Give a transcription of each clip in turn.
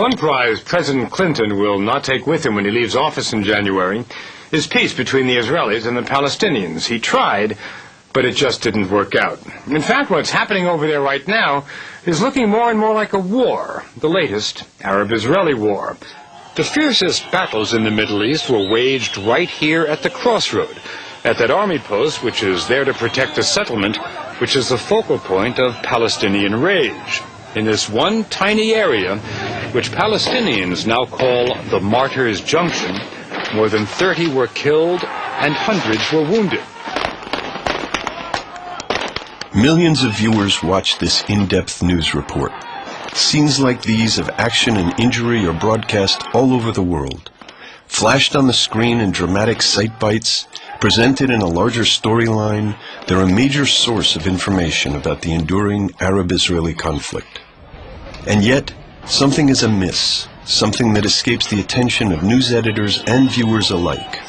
One prize President Clinton will not take with him when he leaves office in January is peace between the Israelis and the Palestinians. He tried, but it just didn't work out. In fact, what's happening over there right now is looking more and more like a war, the latest Arab-Israeli war. The fiercest battles in the Middle East were waged right here at the crossroad, at that army post which is there to protect the settlement, which is the focal point of Palestinian rage. In this one tiny area, which Palestinians now call the Martyrs' Junction, more than 30 were killed and hundreds were wounded. Millions of viewers watch this in-depth news report. Scenes like these of action and injury are broadcast all over the world. Flashed on the screen in dramatic sight bites, presented in a larger storyline, they're a major source of information about the enduring Arab-Israeli conflict. And yet, something is amiss, something that escapes the attention of news editors and viewers alike.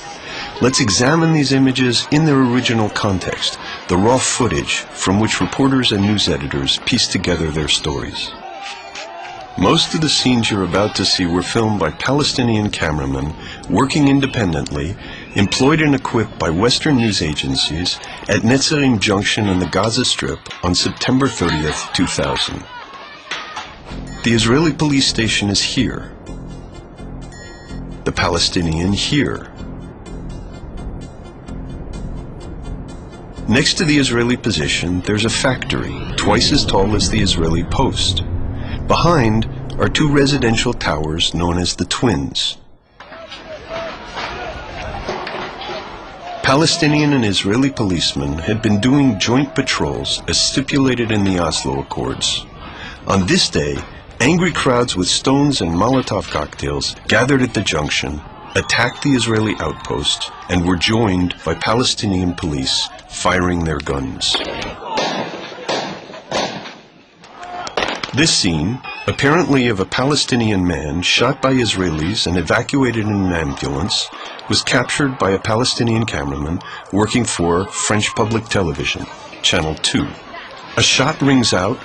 Let's examine these images in their original context, the raw footage from which reporters and news editors piece together their stories. Most of the scenes you're about to see were filmed by Palestinian cameramen working independently, employed and equipped by Western news agencies at Netzarim Junction in the Gaza Strip on September 30th, 2000. The Israeli police station is here. The Palestinian here. Next to the Israeli position, there's a factory, twice as tall as the Israeli post. Behind are two residential towers known as the Twins. Palestinian and Israeli policemen had been doing joint patrols as stipulated in the Oslo Accords. On this day, angry crowds with stones and Molotov cocktails gathered at the junction, attacked the Israeli outpost, and were joined by Palestinian police firing their guns. This scene, apparently of a Palestinian man shot by Israelis and evacuated in an ambulance, was captured by a Palestinian cameraman working for French public television, Channel 2. A shot rings out.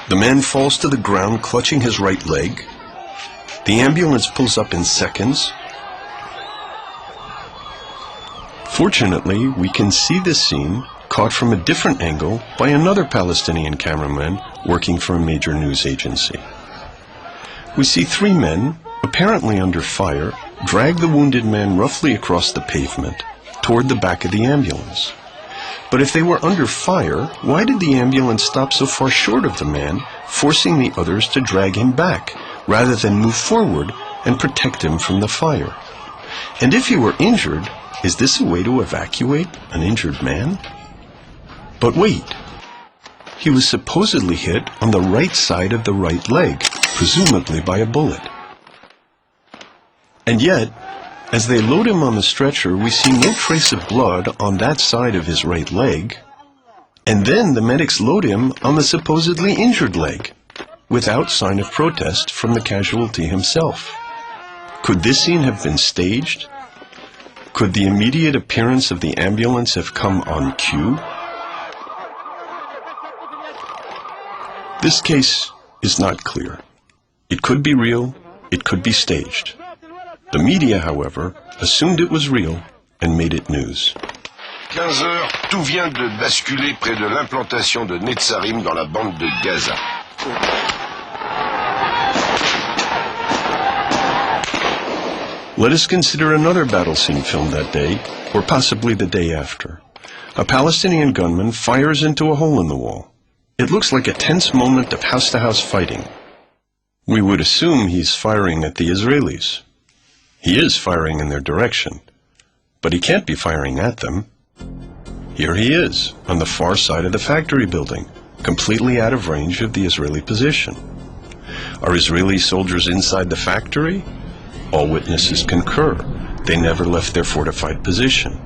The man falls to the ground clutching his right leg. The ambulance pulls up in seconds. Fortunately, we can see this scene caught from a different angle by another Palestinian cameraman working for a major news agency. We see three men, apparently under fire, drag the wounded man roughly across the pavement toward the back of the ambulance. But if they were under fire, why did the ambulance stop so far short of the man, forcing the others to drag him back, rather than move forward and protect him from the fire? And if he were injured, is this a way to evacuate an injured man? But wait, he was supposedly hit on the right side of the right leg, presumably by a bullet. And yet, as they load him on the stretcher, we see no trace of blood on that side of his right leg. And then the medics load him on the supposedly injured leg, without sign of protest from the casualty himself. Could this scene have been staged? Could the immediate appearance of the ambulance have come on cue? This case is not clear. It could be real, it could be staged. The media, however, assumed it was real and made it news. 15 heures, tout vient de basculer près de l'implantation de Netzarim dans la bande de Gaza. Let us consider another battle scene filmed that day, or possibly the day after. A Palestinian gunman fires into a hole in the wall. It looks like a tense moment of house-to-house fighting. We would assume he's firing at the Israelis. He is firing in their direction, but he can't be firing at them. Here he is, on the far side of the factory building, completely out of range of the Israeli position. Are Israeli soldiers inside the factory? All witnesses concur. They never left their fortified position.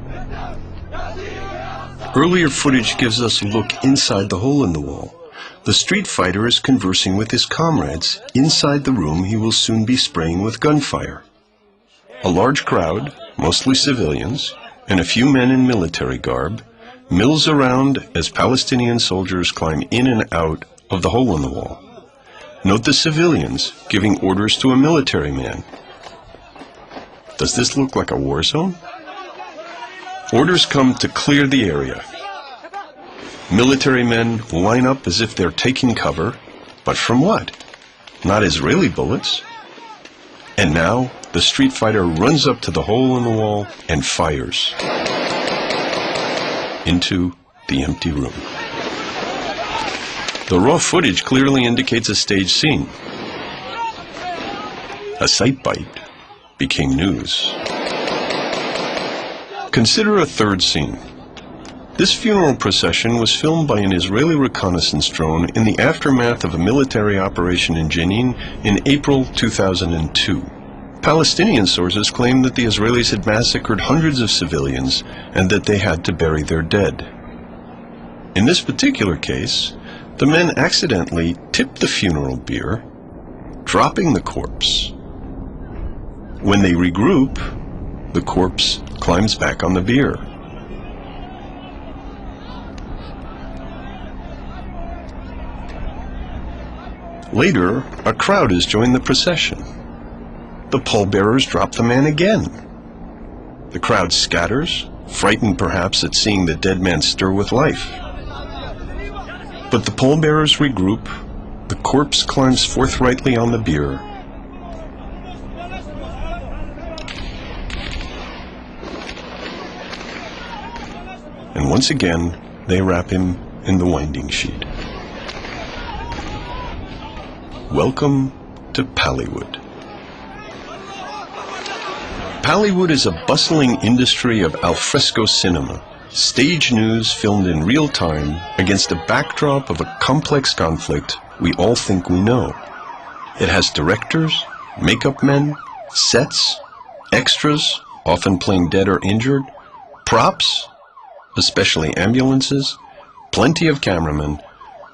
Earlier footage gives us a look inside the hole in the wall. The street fighter is conversing with his comrades inside the room he will soon be spraying with gunfire. A large crowd, mostly civilians, and a few men in military garb, mills around as Palestinian soldiers climb in and out of the hole in the wall. Note the civilians giving orders to a military man. Does this look like a war zone? Orders come to clear the area. Military men line up as if they're taking cover, but from what? Not Israeli bullets. And now the street fighter runs up to the hole in the wall and fires into the empty room. The raw footage clearly indicates a staged scene. A sight bite became news. Consider a third scene. This funeral procession was filmed by an Israeli reconnaissance drone in the aftermath of a military operation in Jenin in April 2002. Palestinian sources claim that the Israelis had massacred hundreds of civilians and that they had to bury their dead. In this particular case, the men accidentally tipped the funeral bier, dropping the corpse. When they regroup, the corpse climbs back on the bier. Later, a crowd has joined the procession. The pallbearers drop the man again. The crowd scatters, frightened perhaps at seeing the dead man stir with life. But the pallbearers regroup, the corpse climbs forthrightly on the bier. And once again, they wrap him in the winding sheet. Welcome to Pallywood. Pallywood is a bustling industry of alfresco cinema, stage news filmed in real time against a backdrop of a complex conflict we all think we know. It has directors, makeup men, sets, extras, often playing dead or injured, props, especially ambulances, plenty of cameramen,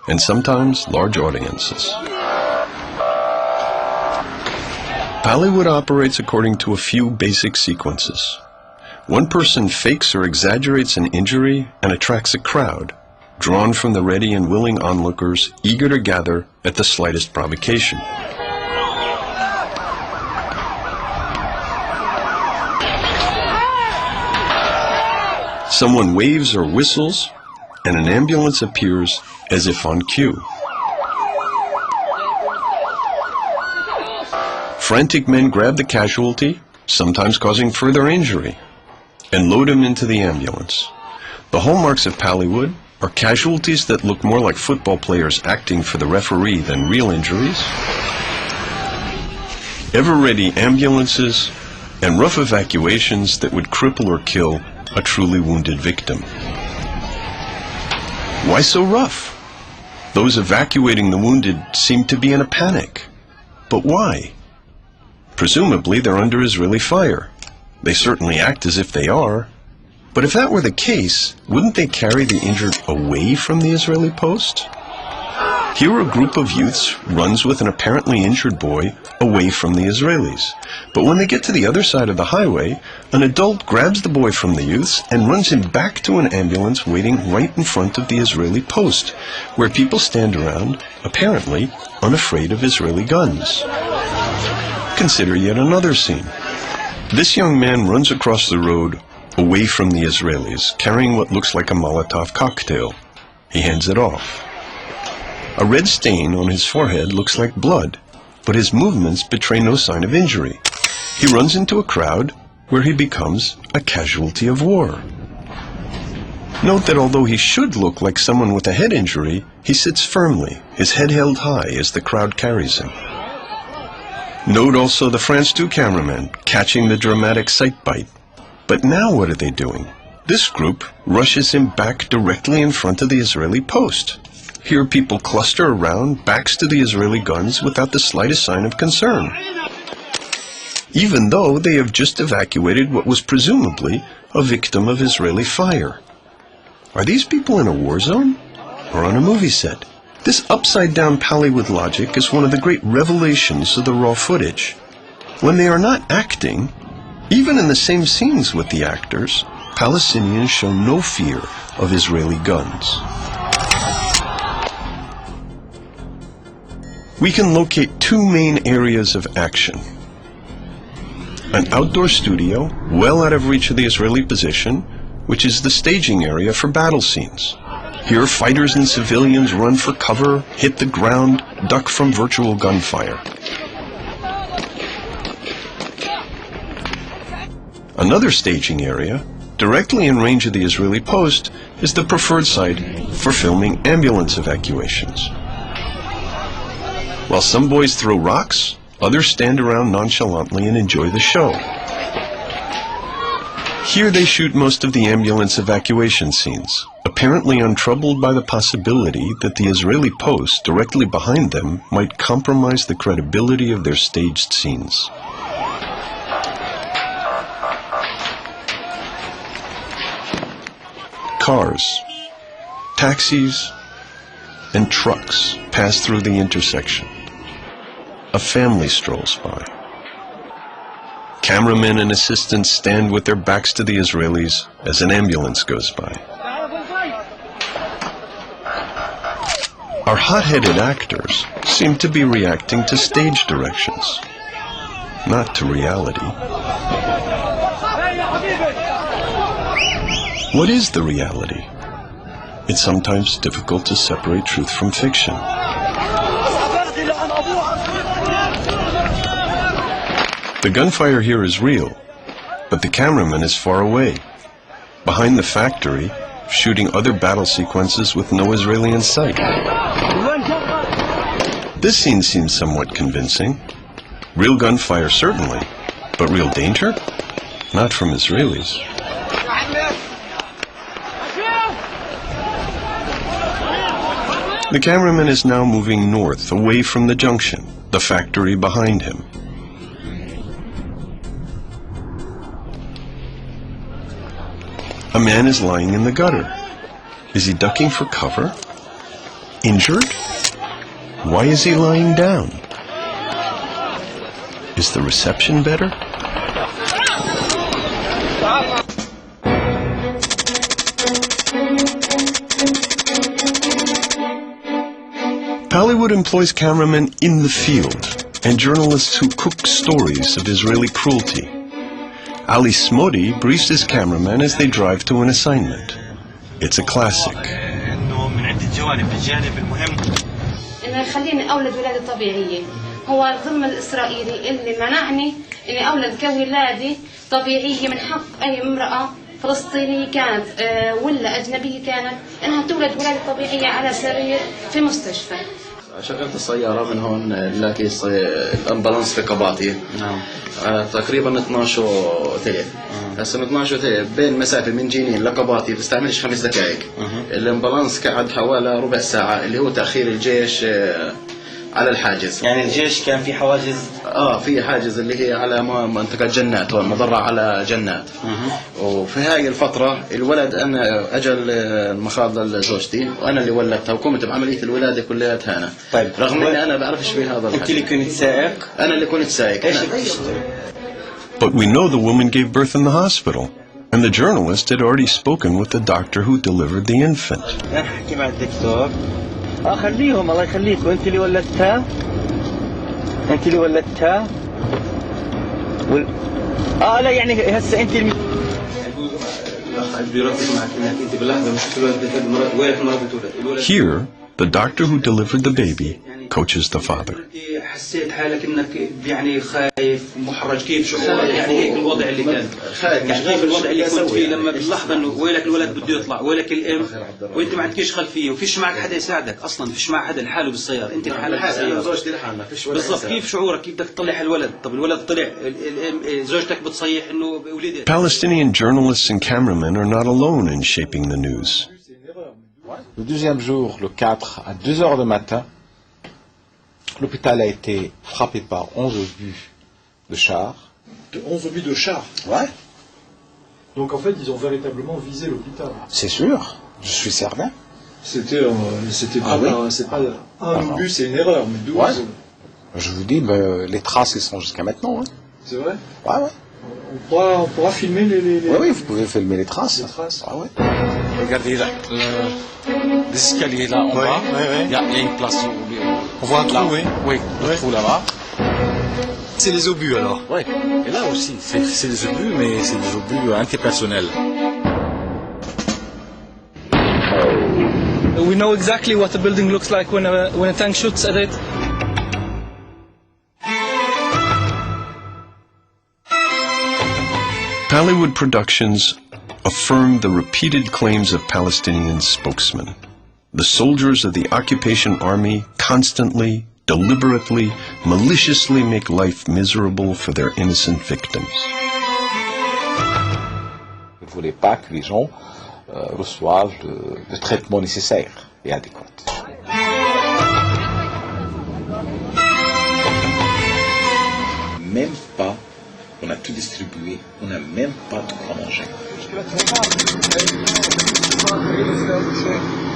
and sometimes large audiences. Pallywood operates according to a few basic sequences. One person fakes or exaggerates an injury and attracts a crowd, drawn from the ready and willing onlookers eager to gather at the slightest provocation. Someone waves or whistles, and an ambulance appears as if on cue. Frantic men grab the casualty, sometimes causing further injury, and load him into the ambulance. The hallmarks of Pallywood are casualties that look more like football players acting for the referee than real injuries, ever-ready ambulances, and rough evacuations that would cripple or kill a truly wounded victim. Why so rough? Those evacuating the wounded seem to be in a panic. But why? Presumably they're under Israeli fire. They certainly act as if they are. But if that were the case, wouldn't they carry the injured away from the Israeli post? Here a group of youths runs with an apparently injured boy away from the Israelis. But when they get to the other side of the highway, an adult grabs the boy from the youths and runs him back to an ambulance waiting right in front of the Israeli post, where people stand around, apparently unafraid of Israeli guns. Consider yet another scene. This young man runs across the road away from the Israelis, carrying what looks like a Molotov cocktail. He hands it off. A red stain on his forehead looks like blood, but his movements betray no sign of injury. He runs into a crowd where he becomes a casualty of war. Note that although he should look like someone with a head injury, he sits firmly, his head held high as the crowd carries him. Note also the France 2 cameraman catching the dramatic sight bite. But now what are they doing? This group rushes him back directly in front of the Israeli post. Here people cluster around, backs to the Israeli guns without the slightest sign of concern, even though they have just evacuated what was presumably a victim of Israeli fire. Are these people in a war zone or on a movie set? This upside-down Pallywood logic is one of the great revelations of the raw footage. When they are not acting, even in the same scenes with the actors, Palestinians show no fear of Israeli guns. We can locate two main areas of action. An outdoor studio, well out of reach of the Israeli position, which is the staging area for battle scenes. Here, fighters and civilians run for cover, hit the ground, duck from virtual gunfire. Another staging area, directly in range of the Israeli post, is the preferred site for filming ambulance evacuations. While some boys throw rocks, others stand around nonchalantly and enjoy the show. Here they shoot most of the ambulance evacuation scenes, apparently untroubled by the possibility that the Israeli post directly behind them might compromise the credibility of their staged scenes. Cars, taxis, and trucks pass through the intersection. A family strolls by. Cameramen and assistants stand with their backs to the Israelis as an ambulance goes by. Our hot-headed actors seem to be reacting to stage directions, not to reality. What is the reality? It's sometimes difficult to separate truth from fiction. The gunfire here is real, but the cameraman is far away, behind the factory, shooting other battle sequences with no Israeli in sight. This scene seems somewhat convincing. Real gunfire, certainly, but real danger? Not from Israelis. The cameraman is now moving north, away from the junction, the factory behind him. A man is lying in the gutter. Is he ducking for cover? Injured? Why is he lying down? Is the reception better? Pallywood employs cameramen in the field and journalists who cook stories of Israeli cruelty. Ali Smodi briefs his cameraman as they drive to an assignment. It's a classic. إنه يخليني أولد ولادة طبيعية. هو الظلم الإسرائيلي اللي منعني إني أولد كولادة طبيعية من حق أي امرأة فلسطينية كانت ولا أجنبية كانت إنها تولد ولادة طبيعية على سرير في مستشفى. شغلت السيارة من هون نلاقي الأمبولانس في قباطي. نعم. تقريبا 12 وثلث. هسه 12 وثلث بين مسافة من جنين لقباطي بتستعملش 5 دقائق. الأمبولانس قعد حوالي ربع ساعة اللي هو تأخير الجيش على الحاجز. يعني الجيش كان في حواجز؟ في حاجز اللي هي على منطقة جنات هون مضرة على جنات. وفي هاي الفترة الولد أنا أجل المخاض لزوجتي وأنا اللي ولدتها وقمت بعملية الولادة كلياتها أنا. طيب رغم إني أنا بعرفش في هذا الحكي. أنت اللي كنت سائق؟ أنا اللي كنت سائق. But we know the woman gave birth in the hospital, and the journalist had already spoken with the doctor who delivered the infant. نحكي مع الدكتور. خليهم الله يخليك وأنت اللي ولدتها؟ أنت اللي ولدتها؟ لا يعني هسه أنت اللي Here, the doctor who delivered the baby coaches the father. حسيت حالك انك يعني خايف محرج كيف شعورك يعني هيك الوضع اللي كان يعني كيف الوضع اللي كنت فيه لما باللحظه انه ويلك الولد بده يطلع ويلك الام وانت ما عندكش خلفيه وفيش معك حدا يساعدك اصلا فيش معك حدا لحاله بالسياره انت لحالك بالسياره زوجتي لحالنا فيش ولا بالضبط كيف شعورك كيف بدك تطلع الولد طب الولد طلع الام زوجتك بتصيح انه ولدت Palestinian journalists and cameramen are not alone in shaping the news. Le deuxième jour, le 4, à 2 heures du matin, l'hôpital a été frappé par 11 obus de char. 11 obus de char. Ouais. Donc en fait, ils ont véritablement visé l'hôpital. C'est sûr, je suis certain. C'était Ah pas, oui. c'est pas un obus, c'est une erreur, mais 12. Ouais. Je vous dis, les traces, elles sont jusqu'à maintenant. Hein. C'est vrai? Ouais, ouais. On pourra filmer les... Oui, oui, vous pouvez filmer les traces. Les traces. Ah ouais. Regardez là, les escaliers là en bas, il y a une place où On voit un trou, là, oui. oui, le trou là-bas. C'est les obus alors. Oui, et là aussi, c'est des obus, mais c'est des obus antipersonnels. We know exactly what the building looks like when a tank shoots at it. Pallywood Productions affirmed the repeated claims of Palestinian spokesmen. The soldiers of the occupation army constantly, deliberately, maliciously make life miserable for their innocent victims. Vous ne voulez pas que les gens reçoivent le traitement nécessaire et adéquat. Même pas, on a tout distribué, on n'a même pas de quoi manger.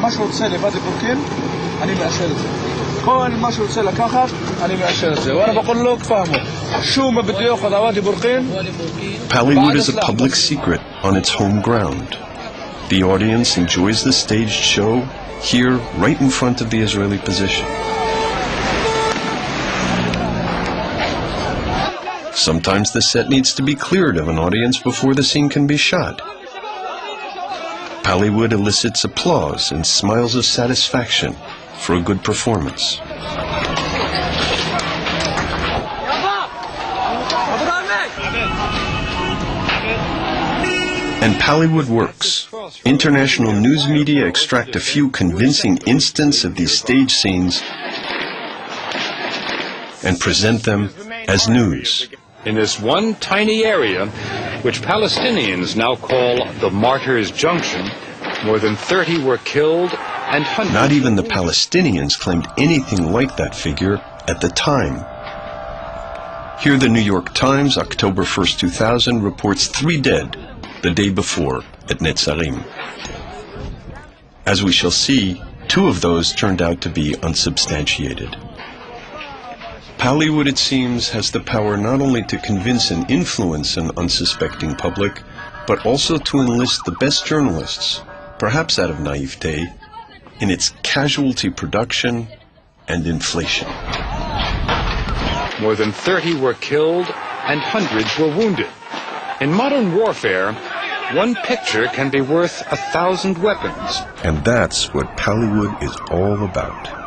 ما شو تصير لفادي بوركين أنا مأشر كل ما شو تصير لكاخر أنا مأشر وأنا بقول له فهمه شو ما بده يأخذ وادي بوركين. Pallywood is a public secret on its home ground. The audience enjoys the staged show here right in front of the Israeli position. Sometimes the set needs to be cleared of an audience before the scene can be shot. Pallywood elicits applause and smiles of satisfaction for a good performance. And Pallywood works. International news media extract a few convincing instances of these stage scenes and present them as news. In this one tiny area, which Palestinians now call the Martyrs' Junction, more than 30 were killed and hundreds... Not even the Palestinians claimed anything like that figure at the time. Here the New York Times, October 1st, 2000, reports 3 dead the day before at Netzarim. As we shall see, 2 of those turned out to be unsubstantiated. Pallywood, it seems, has the power not only to convince and influence an unsuspecting public, but also to enlist the best journalists, perhaps out of naivete, in its casualty production and inflation. More than 30 were killed and hundreds were wounded. In modern warfare, one picture can be worth 1,000 weapons. And that's what Pallywood is all about.